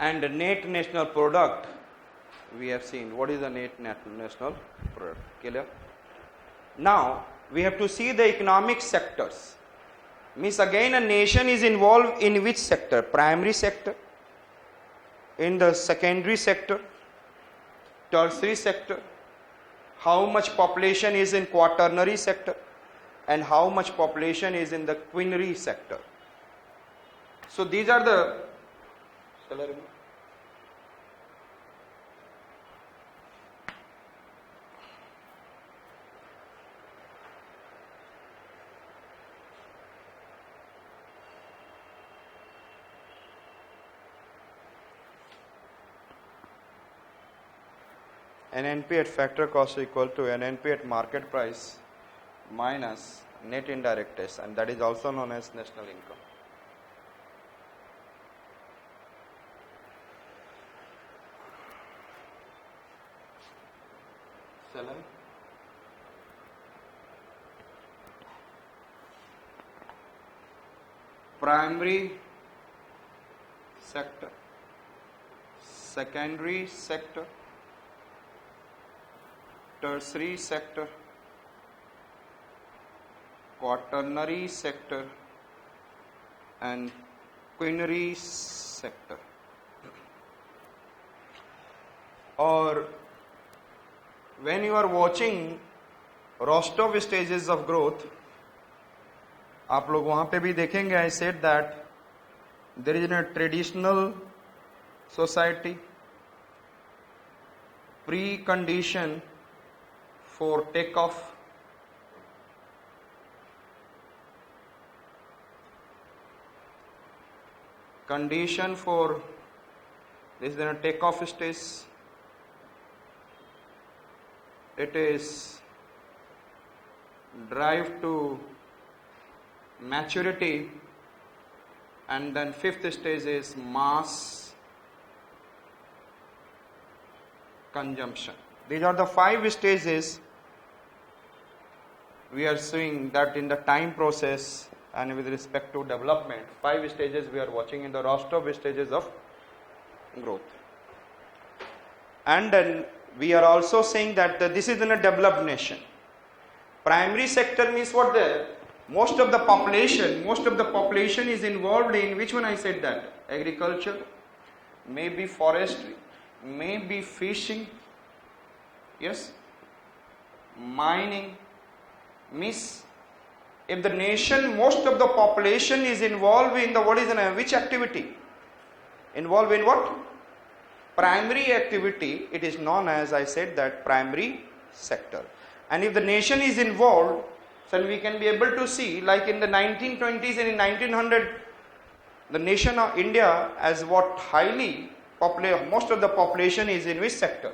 and net national product we have seen. What is the net national product? Clear? Now we have to see the economic sectors. Means again a nation is involved in which sector? Primary sector, in the secondary sector, tertiary sector, how much population is in quaternary sector, and how much population is in the quinary sector. So these are the, shall I remove? NNP at factor cost equal to NNP at market price minus net indirect tax, and that is also known as national income. Primary sector, secondary sector, tertiary sector, quaternary sector, and quinary sector. Or when you are watching roster of stages of growth, आप लोग वहाँ पे भी देखेंगे. I said that there is a traditional society, precondition for takeoff, condition for this is a takeoff stage. It is drive to maturity, and then fifth stage is mass consumption. These are the 5 stages we are seeing that in the time process and with respect to development. 5 stages we are watching in the roster of stages of growth. And then we are also saying that this is in a developed nation. Primary sector means what? There most of the population is involved in which one? I said that agriculture, maybe forestry, maybe fishing, yes, mining. Means if the nation, most of the population is involved in the which activity? Involved in what? Primary activity. It is known as, I said that, primary sector. And if the nation is involved, then we can be able to see, like in the 1920s and in 1900, the nation of India as what highly popular, most of the population is in which sector?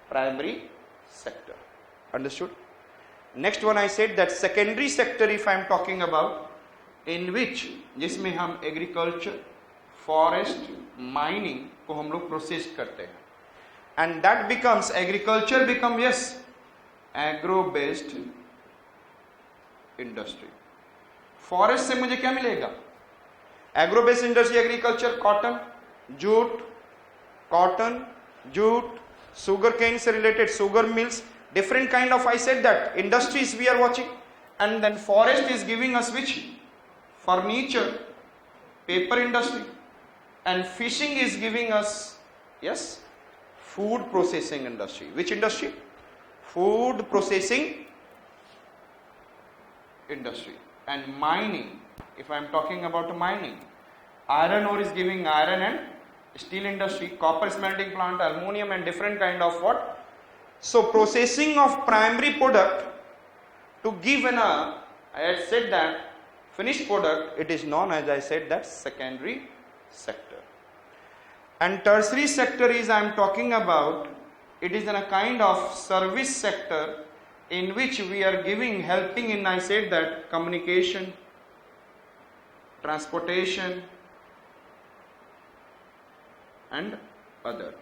Primary sector. Understood? Next one I said that secondary sector, if I am talking about, in which जिसमें हम agriculture, forest, mining को हम लोग process करते हैं, and that becomes agriculture become yes agro based industry. Forest से मुझे क्या मिलेगा? Agro based industry, agriculture, cotton, jute, sugar cane से related sugar mills, different kind of, I said that, industries we are watching. And then forest is giving us which? Furniture, paper industry, and fishing is giving us, yes, food processing industry. Which industry? Food processing industry. And mining, if I am talking about mining, iron ore is giving iron and steel industry, copper smelting plant, aluminum, and different kind of what? So processing of primary product to give I had said that finished product, it is known as, I said that, secondary sector. And tertiary sector is, I am talking about, it is in a kind of service sector in which we are helping in, I said that, communication, transportation, and other.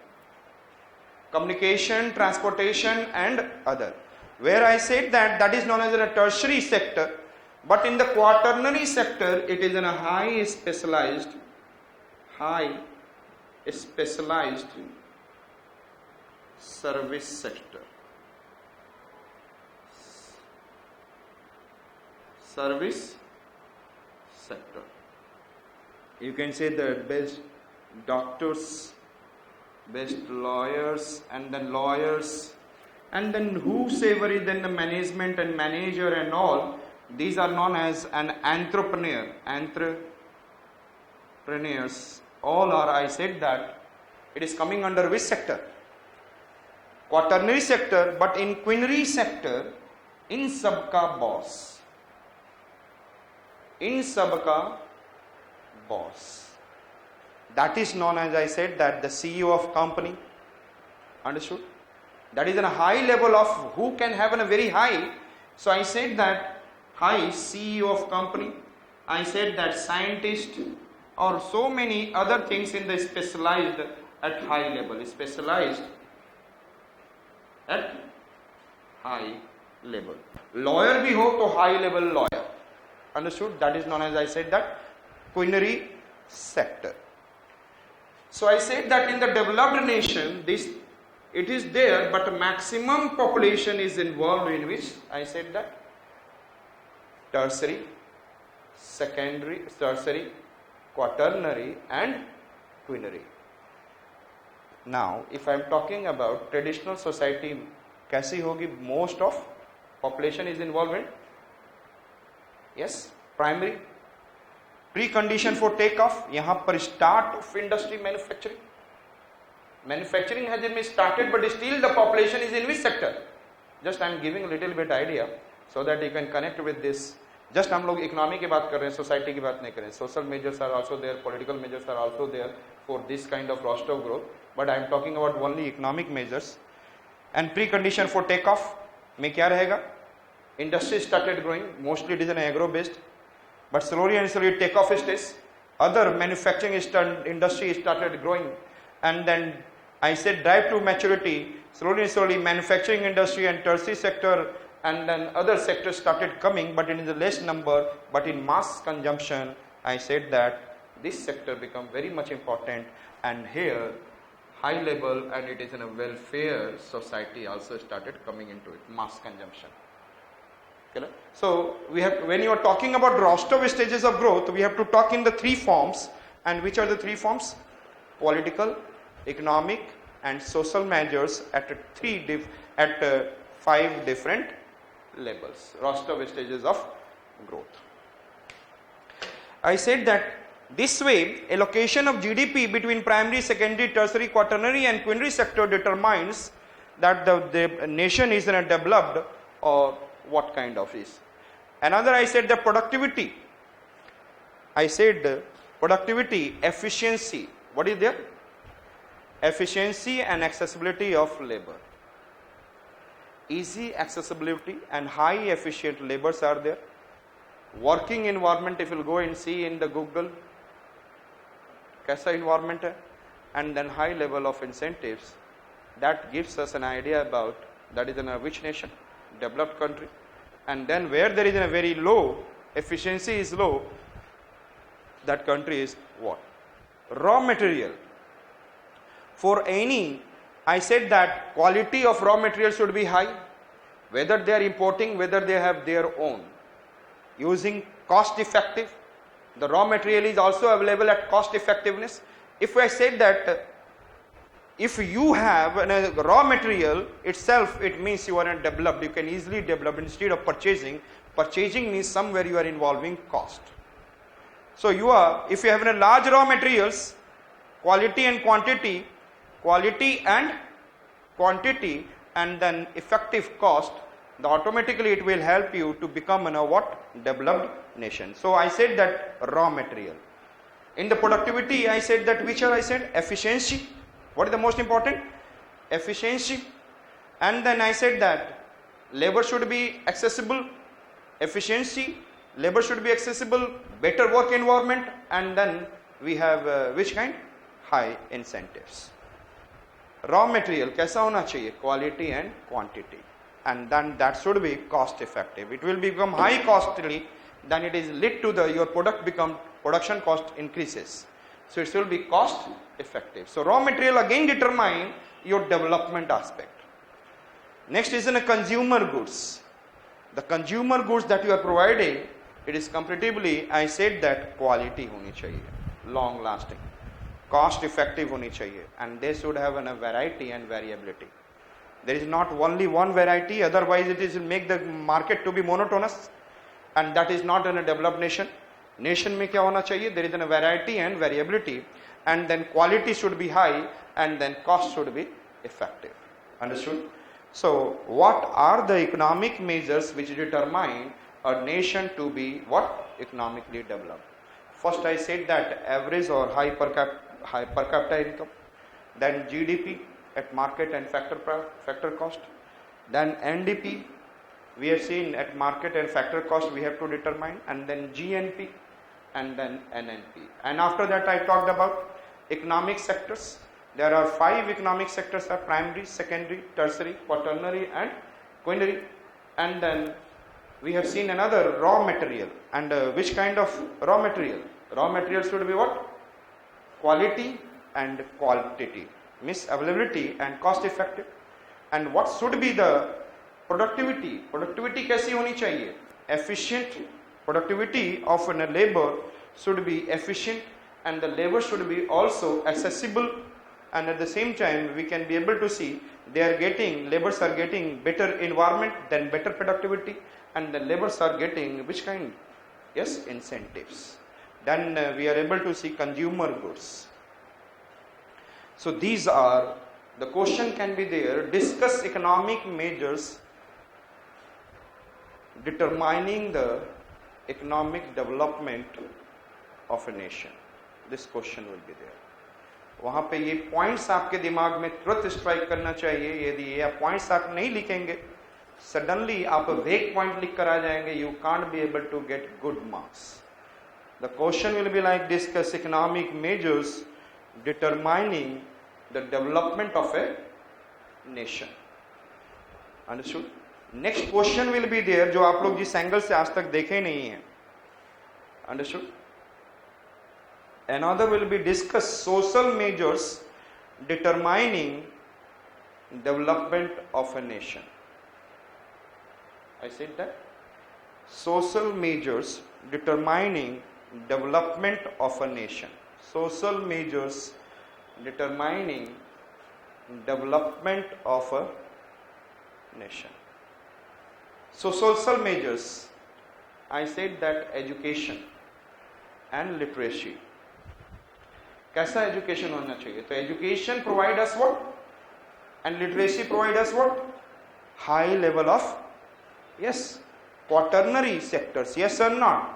Communication, transportation, and other. Where I said that is known as a tertiary sector, but in the quaternary sector, it is in a high specialized service sector. Service sector. You can say the best doctors, best lawyers, and then whosoever is then the management and manager and all, these are known as an entrepreneurs. All are, I said that it is coming under which sector? Quaternary sector, but in quinary sector, in sabka boss. In sabka boss. That is known as, I said, that the CEO of company. Understood? That is a high level of who can have a very high. So I said that high CEO of company. I said that scientist or so many other things in the specialized at high level. Specialized at high level. Lawyer bhi ho to high level lawyer. Understood? That is known as, I said that, quinary sector. So I said that in the developed nation, it is there, but maximum population is involved in which? I said that tertiary, quaternary and quinary. Now, if I am talking about traditional society, kaisi hogi? Most of population is involved in? Yes, primary. Precondition for takeoff, यहाँ पर start of industry manufacturing. Manufacturing has been started, but still the population is in which sector? Just I am giving a little bit idea so that you can connect with this. Just हम लोग economy की बात कर रहे हैं, society की बात नहीं कर रहे हैं. Social measures are also there, political measures are also there for this kind of roster of growth. But I am talking about only economic measures. And precondition for takeoff में क्या रहेगा? Industry started growing, mostly it is an agro based. But slowly and slowly takeoff stage, other manufacturing industry started growing, and then I said drive to maturity, slowly and slowly manufacturing industry and tertiary sector and then other sectors started coming, but in the less number, but in mass consumption, I said that this sector become very much important, and here high level and it is in a welfare society also started coming into it, mass consumption. Okay. So we have, when you are talking about roster of stages of growth, we have to talk in the three forms. And which are the three forms? Political, economic and social measures at 5 different levels. Roster of stages of growth. I said that this way allocation of GDP between primary, secondary, tertiary, quaternary and quinary sector determines that the nation is in a developed or what kind of is. Another, I said the productivity. I said productivity, efficiency. What is there? Efficiency and accessibility of labor. Easy accessibility and high efficient labors are there. Working environment, if you go and see in the Google, kaisa environment hai? And then high level of incentives. That gives us an idea about that is in a which nation? Developed country. And then where there is a very low, efficiency is low, that country is what? Raw material. For any, I said that quality of raw material should be high, whether they are importing, whether they have their own. Using cost effective, the raw material is also available at cost effectiveness. If I said that if you have a raw material itself, it means you are developed, you can easily develop instead of purchasing. Purchasing means somewhere you are involving cost. So you are, if you have a large raw materials, quality and quantity, and then effective cost, automatically it will help you to become what? Developed nation. So I said that raw material. In the productivity, I said that which are I said? Efficiency. What is the most important? Efficiency. And then I said that labor should be accessible, efficiency, labor should be accessible, better work environment, and then we have which kind? High incentives. Raw material kaisa hona chahiye? Quality and quantity. And then that should be cost effective. It will become high costly, then it is lead to your production cost increases. So it will be cost effective. So raw material again determine your development aspect. Next is in a consumer goods. The consumer goods that you are providing, it is comparatively, I said that quality honi chahiye, long lasting, cost effective honi chahiye, and they should have a variety and variability. There is not only one variety, otherwise it is make the market to be monotonous, and that is not in a developed nation. Nation में क्या होना चाहिए? There is a variety and variability, and then quality should be high, and then cost should be effective. Understood? So what are the economic measures which determine a nation to be what? Economically developed. First I said that average or high per capita income, then GDP at market and factor cost, then NDP we have seen at market and factor cost we have to determine, and then GNP, and then NNP. And after that I talked about economic sectors. There are 5 economic sectors: are primary, secondary, tertiary, quaternary, and quinary. And then we have seen another raw material. And which kind of raw material? Raw material should be what? Quality and quantity, means availability and cost effective. And what should be the productivity? Productivity कैसी होनी चाहिए? Efficient. Productivity of a labor should be efficient, and the labor should be also accessible, and at the same time we can be able to see laborers are getting better environment, then better productivity, and the laborers are getting which kind? Yes, incentives. Then we are able to see consumer goods. So these are the question can be there. Discuss economic measures determining the economic development of a nation. This question will be there. वहाँ पे ये points आपके दिमाग में तुरंत strike करना चाहिए. यदि ये पॉइंट्स आप नहीं लिखेंगे, सडनली आप वेग पॉइंट लिख कर आ जाएंगे, you can't be able to get good marks. The question will be like discuss economic measures determining the development of a nation. Understood? Next question will be there जो आप लोग जिस एंगल से आज तक देखे नहीं है. Understood? Another will be discuss social measures determining development of a nation. I said that social measures determining development of a nation. Social measures determining development of a nation. So social measures, I said that education and literacy. कैसा education होना चाहिए? तो education provide us what and literacy provide us what? High level of yes quaternary sectors, yes or not?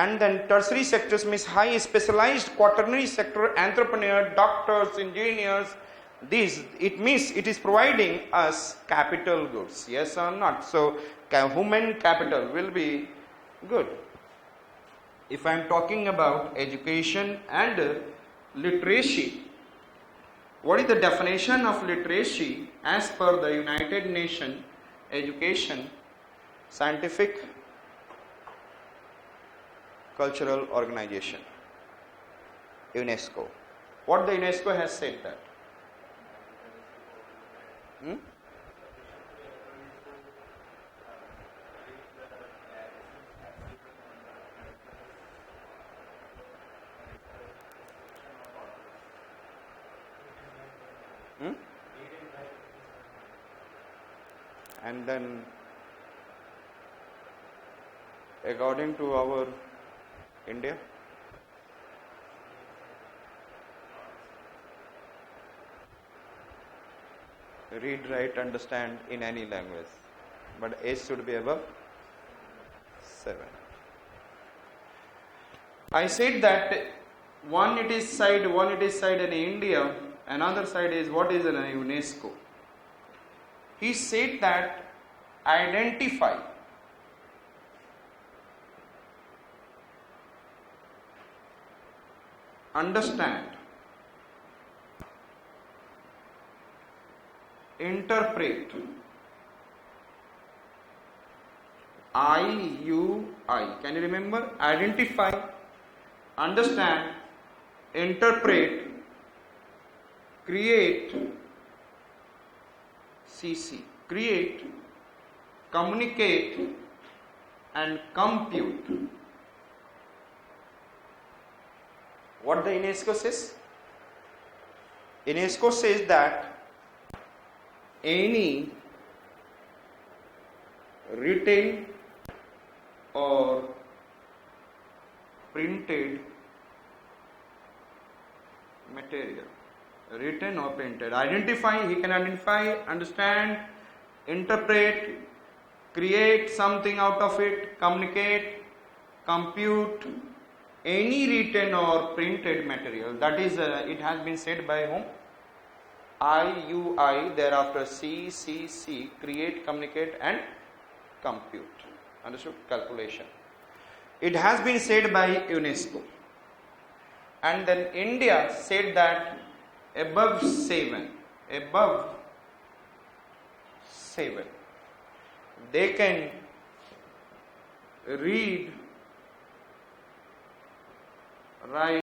And then tertiary sectors means high specialized quaternary sector, entrepreneur, doctors, engineers. These it means it is providing us capital goods, yes or not? So human capital will be good. If I am talking about education and literacy, what is the definition of literacy as per the United Nations Education, Scientific, Cultural Organization, UNESCO? What the UNESCO has said that? And then according to our India, read, write, understand in any language, but age should be above 7. I said that one it is side in India, another side is what is in UNESCO. He said that identify understand, interpret, IUI. Can you remember? Identify, understand, interpret, create, create, communicate and compute. What the UNESCO says? UNESCO says that any written or printed material, written or printed, he can identify, understand, interpret, create something out of it, communicate, compute any written or printed material. That is, it has been said by whom? IUI, thereafter C, create, communicate and compute. Understood? Calculation. It has been said by UNESCO. And then India said that above 7, they can read, write,